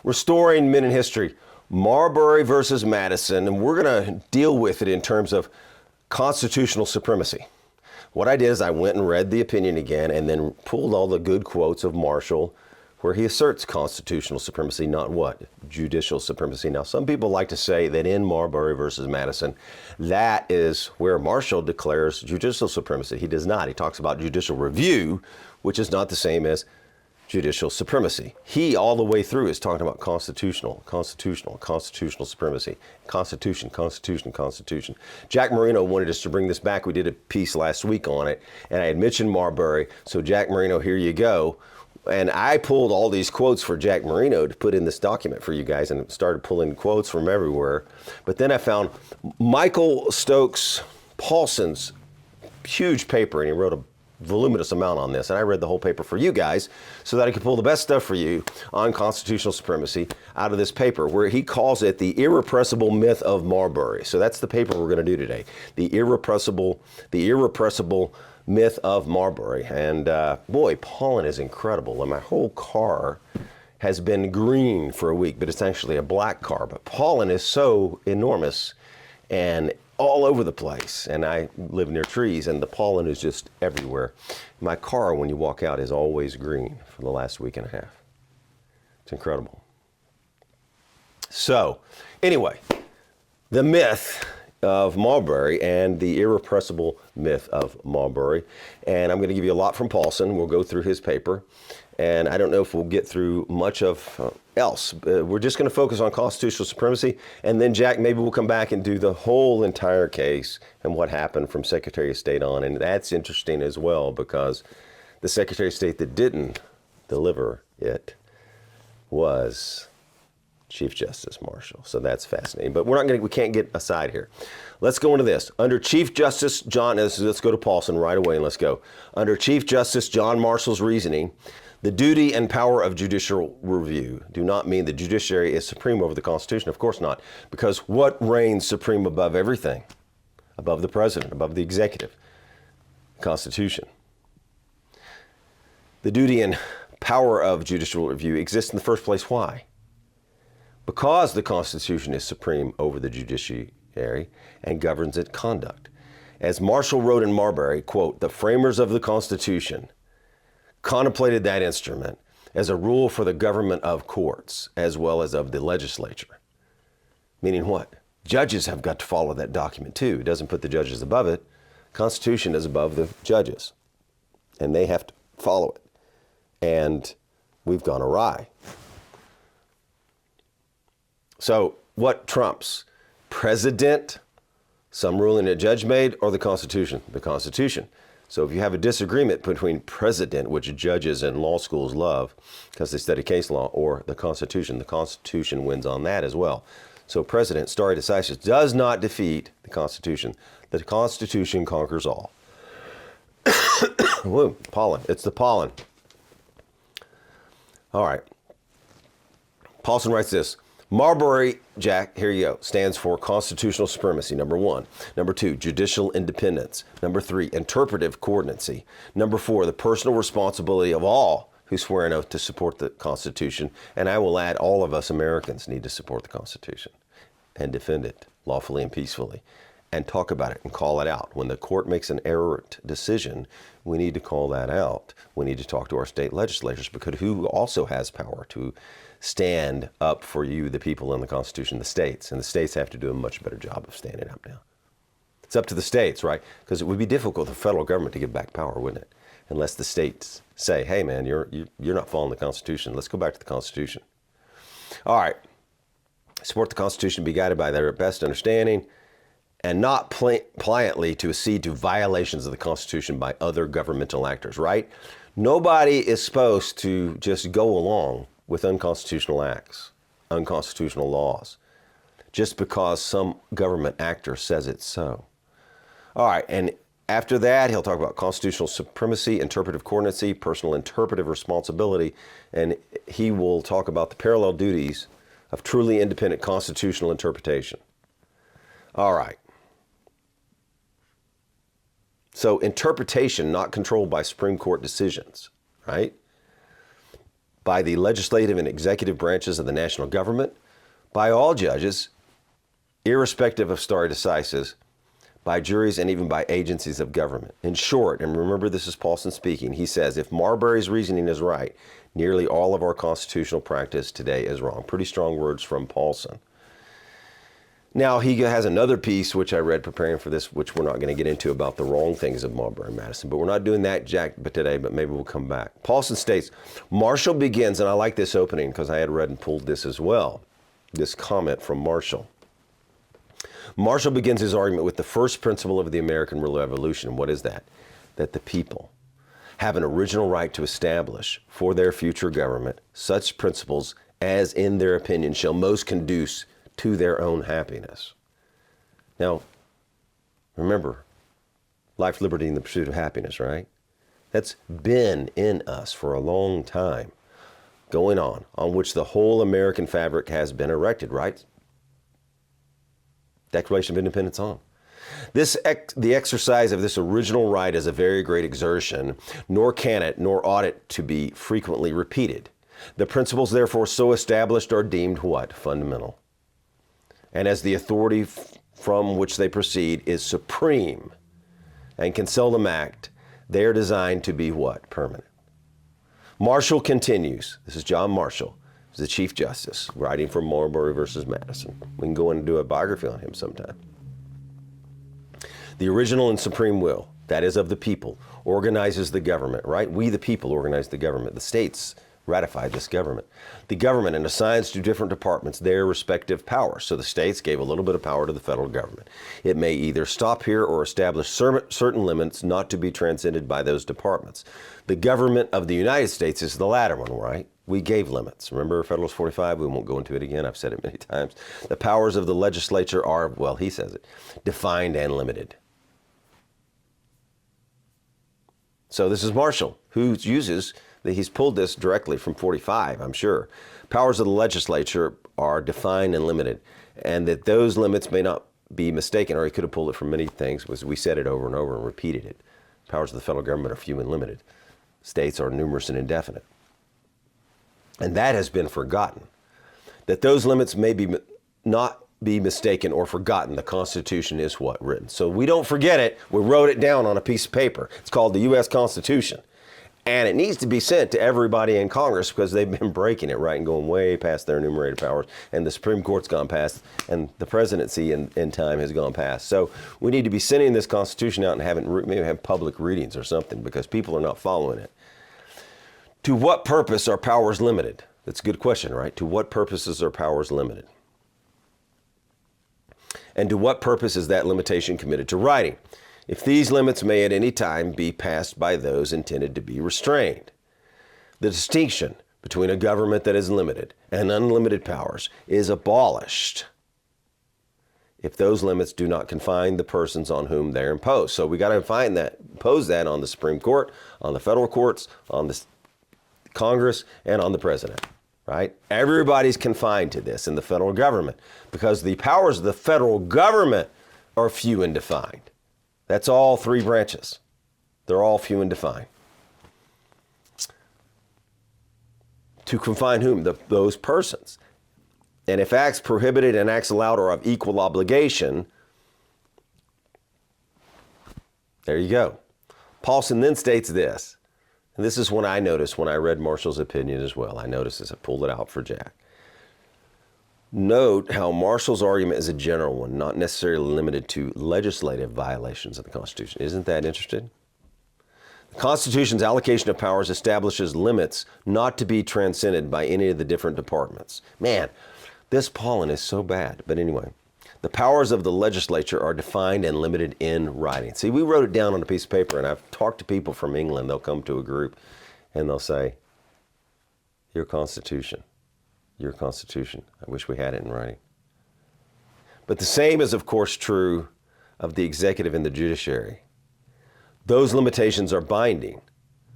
Restoring Men in History, Marbury versus Madison, and we're going to deal with it in terms of constitutional supremacy. What I did is I went and read the opinion again and then pulled all the good quotes of Marshall where he asserts constitutional supremacy, not what? Judicial supremacy. Now, some people like to say that in Marbury versus Madison, that is where Marshall declares judicial supremacy. He does not. He talks about judicial review, which is not the same as judicial supremacy. He, all the way through, is talking about constitutional supremacy. Constitution. Jack Marino wanted us to bring this back. We did a piece last week on it, and I had mentioned Marbury. So Jack Marino, here you go. And I pulled all these quotes for Jack Marino to put in this document for you guys and started pulling quotes from everywhere. But then I found Michael Stokes Paulson's huge paper, and he wrote a voluminous amount on this, and I read the whole paper for you guys so that I could pull the best stuff for you on constitutional supremacy out of this paper, where he calls it the irrepressible myth of Marbury. So that's the paper we're going to do today, the irrepressible myth of Marbury. And boy, pollen is incredible, and my whole car has been green for a week, but it's actually a black car. But pollen is so enormous and all over the place, and I live near trees, and the pollen is just everywhere. My car, when you walk out, is always green for the last week and a half. It's incredible. So, anyway, the myth of Marbury and the irrepressible myth of Marbury, and I'm going to give you a lot from Paulson. We'll go through his paper, and I don't know if we'll get through much of else. We're just going to focus on constitutional supremacy, and then Jack, maybe we'll come back and do the whole entire case and what happened from Secretary of State on, and that's interesting as well, because the Secretary of State that didn't deliver it was Chief Justice Marshall. So that's fascinating, but we can't get aside here. Let's go into this. Under Chief Justice John, let's go to Paulson right away and let's go. Under Chief Justice John Marshall's reasoning, the duty and power of judicial review do not mean the judiciary is supreme over the Constitution. Of course not, because what reigns supreme above everything? Above the president, above the executive? Constitution. The duty and power of judicial review exists in the first place. Why? Because the Constitution is supreme over the judiciary and governs its conduct. As Marshall wrote in Marbury, quote, the framers of the Constitution contemplated that instrument as a rule for the government of courts as well as of the legislature. Meaning what? Judges have got to follow that document too. It doesn't put the judges above it. Constitution is above the judges, and they have to follow it. And we've gone awry. So what trumps? President, some ruling a judge made, or the Constitution? The Constitution. So if you have a disagreement between president, which judges and law schools love because they study case law, or the Constitution wins on that as well. So president, stare decisis, does not defeat the Constitution. The Constitution conquers all. Whoa, pollen. It's the pollen. All right. Paulson writes this. Marbury, Jack, here you go, stands for constitutional supremacy, number 1. Number 2, judicial independence. Number 3, interpretive coordinacy. Number 4, the personal responsibility of all who swear an oath to support the Constitution. And I will add, all of us Americans need to support the Constitution and defend it lawfully and peacefully and talk about it and call it out. When the court makes an errant decision, we need to call that out. We need to talk to our state legislators, because who also has power to stand up for you, the people in the Constitution, the states. And the states have to do a much better job of standing up now. It's up to the states, right? Because it would be difficult for the federal government to give back power, wouldn't it? Unless the states say, hey man, you're not following the Constitution. Let's go back to the Constitution. All right. Support the Constitution, be guided by their best understanding, and not pliantly to accede to violations of the Constitution by other governmental actors, right? Nobody is supposed to just go along with unconstitutional acts, unconstitutional laws, just because some government actor says it's so. All right, and after that, he'll talk about constitutional supremacy, interpretive coordinacy, personal interpretive responsibility, and he will talk about the parallel duties of truly independent constitutional interpretation. All right. So interpretation not controlled by Supreme Court decisions, right? by the legislative and executive branches of the national government, by all judges, irrespective of stare decisis, by juries, and even by agencies of government. In short, and remember this is Paulson speaking, he says, if Marbury's reasoning is right, nearly all of our constitutional practice today is wrong. Pretty strong words from Paulson. Now, he has another piece, which I read preparing for this, which we're not going to get into, about the wrong things of Marbury and Madison. But we're not doing that, Jack, today, but maybe we'll come back. Paulson states, Marshall begins, and I like this opening because I had read and pulled this as well, this comment from Marshall. Marshall begins his argument with the first principle of the American Revolution. What is that? That the people have an original right to establish for their future government such principles as, in their opinion, shall most conduce to their own happiness. Now, remember, life, liberty, and the pursuit of happiness, right? That's been in us for a long time, going on which the whole American fabric has been erected, right? Declaration of Independence on. The exercise of this original right is a very great exertion, nor can it, nor ought it to be frequently repeated. The principles, therefore, so established are deemed what? Fundamental. And as the authority from which they proceed is supreme and can seldom act, they are designed to be what? Permanent. Marshall continues. This is John Marshall, the Chief Justice, writing from Marbury versus Madison. We can go in and do a biography on him sometime. The original and supreme will, that is of the people, organizes the government, right? We, the people, organize the government. The states ratify this government. The government and assigns to different departments their respective powers. So the states gave a little bit of power to the federal government. It may either stop here or establish certain limits not to be transcended by those departments. The government of the United States is the latter one, right? We gave limits. Remember Federalist 45? We won't go into it again. I've said it many times. The powers of the legislature are, well, he says it, defined and limited. So this is Marshall, who uses, he's pulled this directly from 45, I'm sure. Powers of the legislature are defined and limited, and that those limits may not be mistaken, or he could have pulled it from many things, was we said it over and over and repeated it. Powers of the federal government are few and limited. States are numerous and indefinite. And that has been forgotten. That those limits may not be mistaken or forgotten. The Constitution is what? Written. So we don't forget it. We wrote it down on a piece of paper. It's called the U.S. Constitution. And it needs to be sent to everybody in Congress because they've been breaking it, right, and going way past their enumerated powers. And the Supreme Court's gone past, and the presidency in time has gone past. So we need to be sending this Constitution out and maybe have public readings or something because people are not following it. To what purpose are powers limited? That's a good question, right? To what purposes are powers limited? And to what purpose is that limitation committed to writing? If these limits may at any time be passed by those intended to be restrained. The distinction between a government that is limited and unlimited powers is abolished if those limits do not confine the persons on whom they're imposed. So we got to impose that on the Supreme Court, on the federal courts, on the Congress, and on the president, right? Everybody's confined to this in the federal government because the powers of the federal government are few and defined. That's all three branches. They're all few and defined. To confine whom? Those persons. And if acts prohibited and acts allowed are of equal obligation, there you go. Paulson then states this, and this is what I noticed when I read Marshall's opinion as well. I noticed this, I pulled it out for Jack. Note how Marshall's argument is a general one, not necessarily limited to legislative violations of the Constitution. Isn't that interesting? The Constitution's allocation of powers establishes limits not to be transcended by any of the different departments. Man, this pollen is so bad. But anyway, the powers of the legislature are defined and limited in writing. See, we wrote it down on a piece of paper, and I've talked to people from England. They'll come to a group, and they'll say, your Constitution. Your Constitution. I wish we had it in writing. But the same is, of course, true of the executive and the judiciary. Those limitations are binding.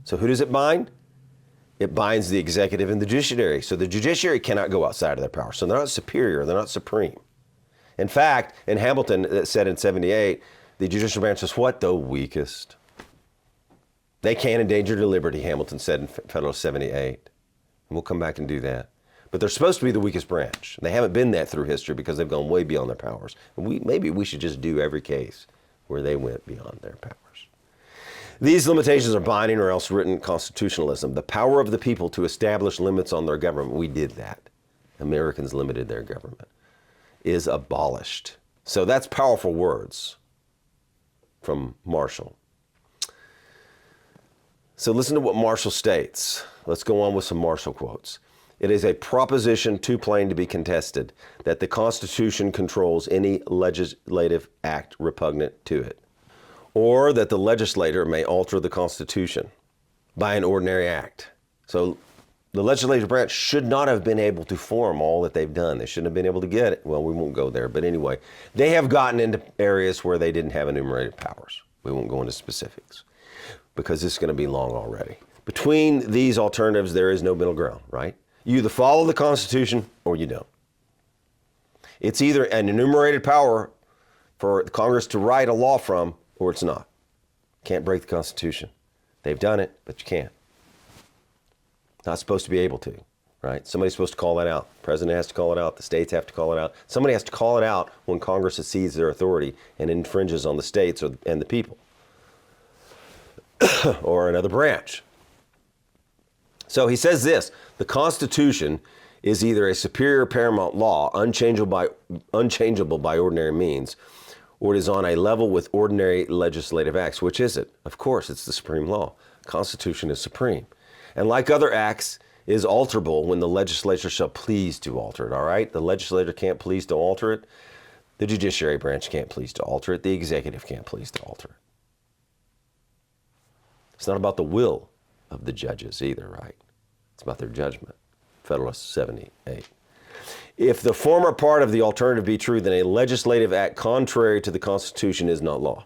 So who does it bind? It binds the executive and the judiciary. So the judiciary cannot go outside of their power. So they're not superior, they're not supreme. In fact, in Hamilton, it said in 78, the judicial branch is what? The weakest. They can't endanger the liberty, Hamilton said in Federalist 78. And we'll come back and do that. But they're supposed to be the weakest branch. They haven't been that through history because they've gone way beyond their powers. And maybe we should just do every case where they went beyond their powers. These limitations are binding or else written constitutionalism. The power of the people to establish limits on their government, we did that. Americans limited their government, is abolished. So that's powerful words from Marshall. So listen to what Marshall states. Let's go on with some Marshall quotes. It is a proposition too plain to be contested that the Constitution controls any legislative act repugnant to it, or that the legislator may alter the Constitution by an ordinary act. So the legislative branch should not have been able to form all that they've done. They shouldn't have been able to get it. Well, we won't go there. But anyway, they have gotten into areas where they didn't have enumerated powers. We won't go into specifics because this is going to be long already. Between these alternatives, there is no middle ground, right? You either follow the Constitution or you don't. It's either an enumerated power for Congress to write a law from or it's not. Can't break the Constitution. They've done it, but you can't. Not supposed to be able to, right? Somebody's supposed to call that out. The president has to call it out. The states have to call it out. Somebody has to call it out when Congress exceeds their authority and infringes on the states and the people or another branch. So he says this, the Constitution is either a superior paramount law, unchangeable by ordinary means, or it is on a level with ordinary legislative acts. Which is it? Of course, it's the supreme law. Constitution is supreme. And like other acts, is alterable when the legislature shall please to alter it, all right? The legislature can't please to alter it. The judiciary branch can't please to alter it. The executive can't please to alter it. It's not about the will of the judges either, right? It's about their judgment. Federalist 78. If the former part of the alternative be true, then a legislative act contrary to the Constitution is not law.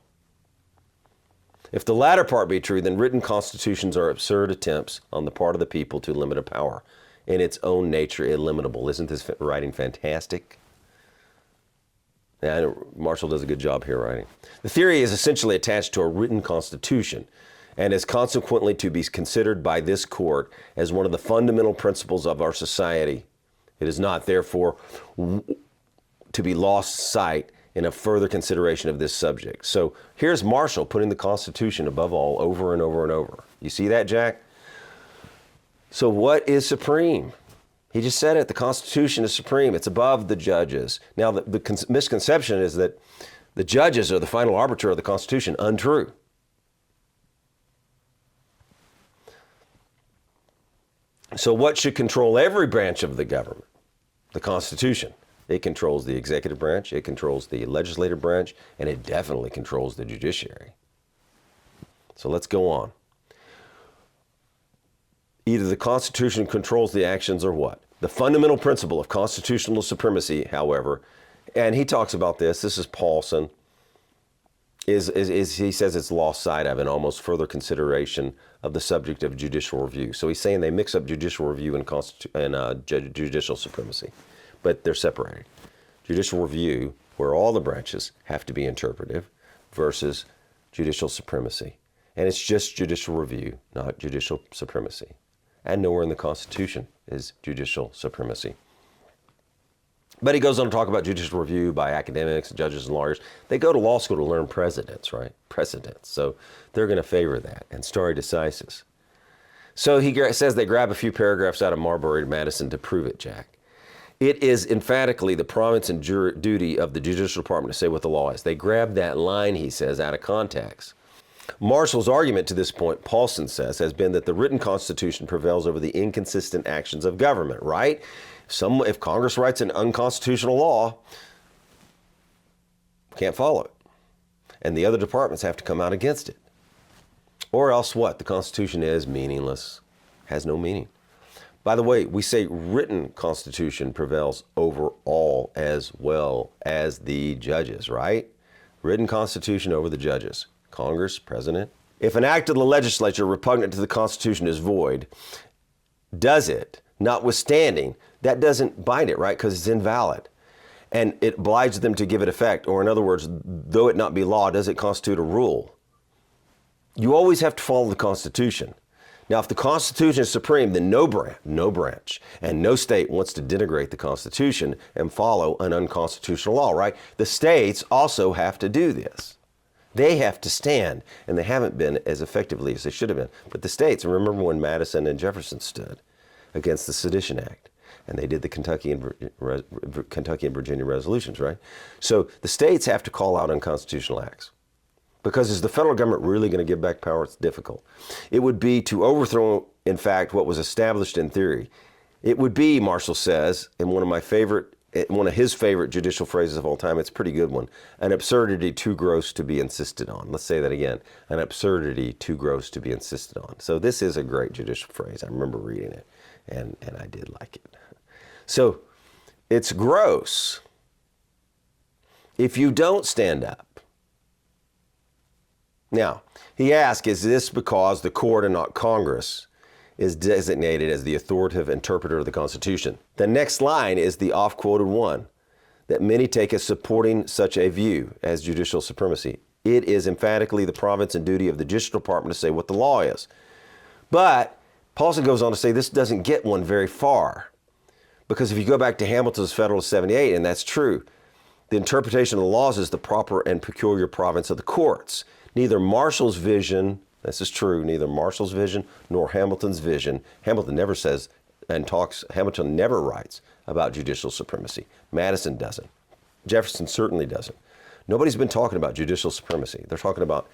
If the latter part be true, then written constitutions are absurd attempts on the part of the people to limit a power in its own nature illimitable. Isn't this writing fantastic? Yeah, Marshall does a good job here writing. The theory is essentially attached to a written constitution and is consequently to be considered by this court as one of the fundamental principles of our society. It is not, therefore, to be lost sight in a further consideration of this subject. So here's Marshall putting the Constitution above all over and over and over. You see that, Jack? So what is supreme? He just said it. The Constitution is supreme. It's above the judges. Now, the misconception is that the judges are the final arbiter of the Constitution. Untrue. So what should control every branch of the government? The Constitution. It controls the executive branch, it controls the legislative branch, and it definitely controls the judiciary. So let's go on. Either the Constitution controls the actions or what? The fundamental principle of constitutional supremacy, however, and he talks about this is Paulson, is he says it's lost sight of in almost further consideration of the subject of judicial review. So he's saying they mix up judicial review and judicial supremacy, but they're separated. Judicial review, where all the branches have to be interpretive, versus judicial supremacy. And it's just judicial review, not judicial supremacy. And nowhere in the Constitution is judicial supremacy. But he goes on to talk about judicial review by academics, judges, and lawyers. They go to law school to learn precedents, right? Precedents. So they're going to favor that, and stare decisis. So he says they grab a few paragraphs out of Marbury to Madison to prove it, Jack. It is emphatically the province and duty of the judicial department to say what the law is. They grab that line, he says, out of context. Marshall's argument to this point, Paulson says, has been that the written Constitution prevails over the inconsistent actions of government, right? If Congress writes an unconstitutional law, can't follow it. And the other departments have to come out against it. Or else what? The Constitution is meaningless, has no meaning. By the way, we say written Constitution prevails over all as well as the judges, right? Written Constitution over the judges. Congress, President. If an act of the legislature repugnant to the Constitution is void, does it, notwithstanding, that doesn't bind it, right? Because it's invalid. And it obliges them to give it effect. Or in other words, though it not be law, does it constitute a rule? You always have to follow the Constitution. Now, if the Constitution is supreme, then no branch, and no state wants to denigrate the Constitution and follow an unconstitutional law, right? The states also have to do this. They have to stand, and they haven't been as effectively as they should have been. But the states, remember when Madison and Jefferson stood against the Sedition Act, and they did the Kentucky and Virginia resolutions, right? So the states have to call out unconstitutional acts. Because is the federal government really going to give back power? It's difficult. It would be to overthrow, in fact, what was established in theory. It would be, Marshall says, in one of his favorite judicial phrases of all time, it's a pretty good one, an absurdity too gross to be insisted on. Let's say that again, an absurdity too gross to be insisted on. So this is a great judicial phrase. I remember reading it, and I did like it. So it's gross if you don't stand up. Now, he asks, is this because the court and not Congress is designated as the authoritative interpreter of the Constitution? The next line is the oft-quoted one that many take as supporting such a view as judicial supremacy. It is emphatically the province and duty of the Judicial Department to say what the law is. But Paulson goes on to say this doesn't get one very far. Because if you go back to Hamilton's Federalist 78, and that's true, the interpretation of the laws is the proper and peculiar province of the courts. Neither Marshall's vision, this is true, neither Marshall's vision nor Hamilton's vision. Hamilton never says and talks, Hamilton never writes about judicial supremacy. Madison doesn't. Jefferson certainly doesn't. Nobody's been talking about judicial supremacy. They're talking about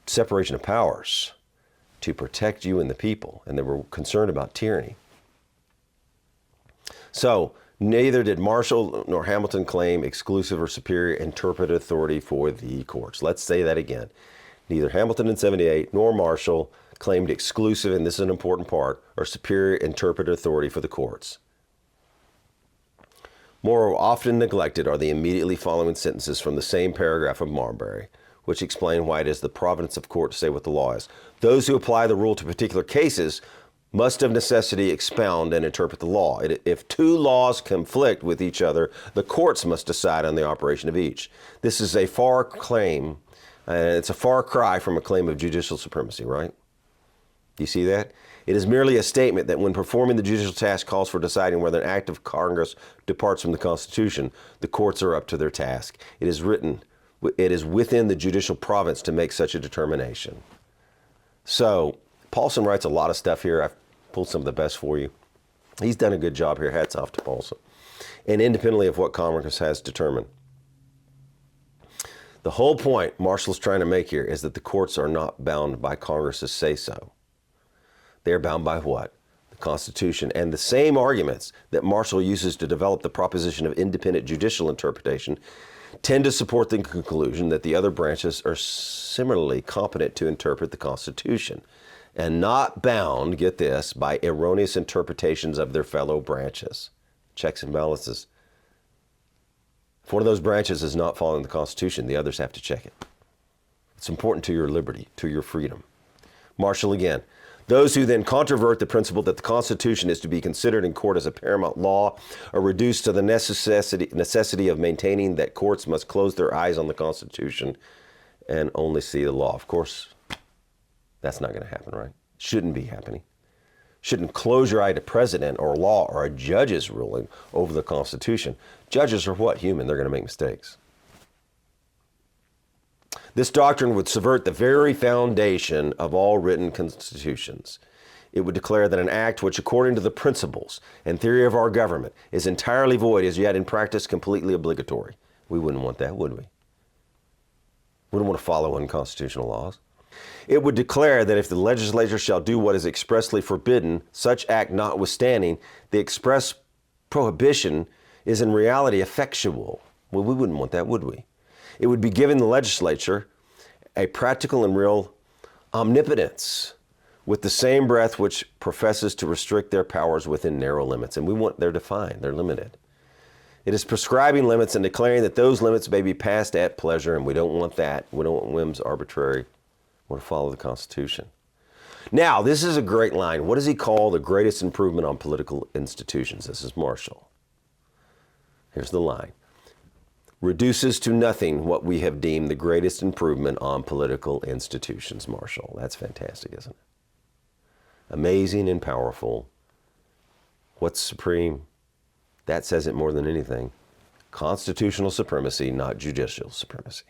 separation of powers to protect you and the people, and they were concerned about tyranny. So, neither did Marshall nor Hamilton claim exclusive or superior interpretive authority for the courts. Let's say that again. Neither Hamilton in 78 nor Marshall claimed exclusive, and this is an important part, or superior interpretive authority for the courts. More often neglected are the immediately following sentences from the same paragraph of Marbury, which explain why it is the province of court to say what the law is. Those who apply the rule to particular cases must of necessity expound and interpret the law. If two laws conflict with each other, the courts must decide on the operation of each. This is a far claim, it's a far cry from a claim of judicial supremacy, right? Do you see that? It is merely a statement that when performing the judicial task calls for deciding whether an act of Congress departs from the Constitution, the courts are up to their task. It is within the judicial province to make such a determination. So, Paulson writes a lot of stuff here. I've pulled some of the best for you. He's done a good job here. Hats off to Paulson. And independently of what Congress has determined. The whole point Marshall's trying to make here is that the courts are not bound by Congress's say-so. They're bound by what? The Constitution. And the same arguments that Marshall uses to develop the proposition of independent judicial interpretation tend to support the conclusion that the other branches are similarly competent to interpret the Constitution and not bound, get this, by erroneous interpretations of their fellow branches. Checks and balances. If one of those branches is not following the Constitution, the others have to check it. It's important to your liberty, to your freedom. Marshall again. Those who then controvert the principle that the Constitution is to be considered in court as a paramount law are reduced to the necessity of maintaining that courts must close their eyes on the Constitution and only see the law. Of course, that's not going to happen, right? Shouldn't be happening. Shouldn't close your eye to precedent or law or a judge's ruling over the Constitution. Judges are what? Human. They're going to make mistakes. This doctrine would subvert the very foundation of all written constitutions. It would declare that an act which, according to the principles and theory of our government, is entirely void is yet in practice completely obligatory. We wouldn't want that, would we? We wouldn't want to follow unconstitutional laws. It would declare that if the legislature shall do what is expressly forbidden, such act notwithstanding, the express prohibition is in reality effectual. Well, we wouldn't want that, would we? It would be giving the legislature a practical and real omnipotence with the same breath which professes to restrict their powers within narrow limits. And they're defined, they're limited. It is prescribing limits and declaring that those limits may be passed at pleasure, and we don't want that. We don't want whims arbitrary. We want to follow the Constitution. Now, this is a great line. What does he call the greatest improvement on political institutions? This is Marshall. Here's the line. Reduces to nothing what we have deemed the greatest improvement on political institutions, Marshall. That's fantastic, isn't it? amazing and powerful. What's supreme? That says it more than anything. Constitutional supremacy, not judicial supremacy.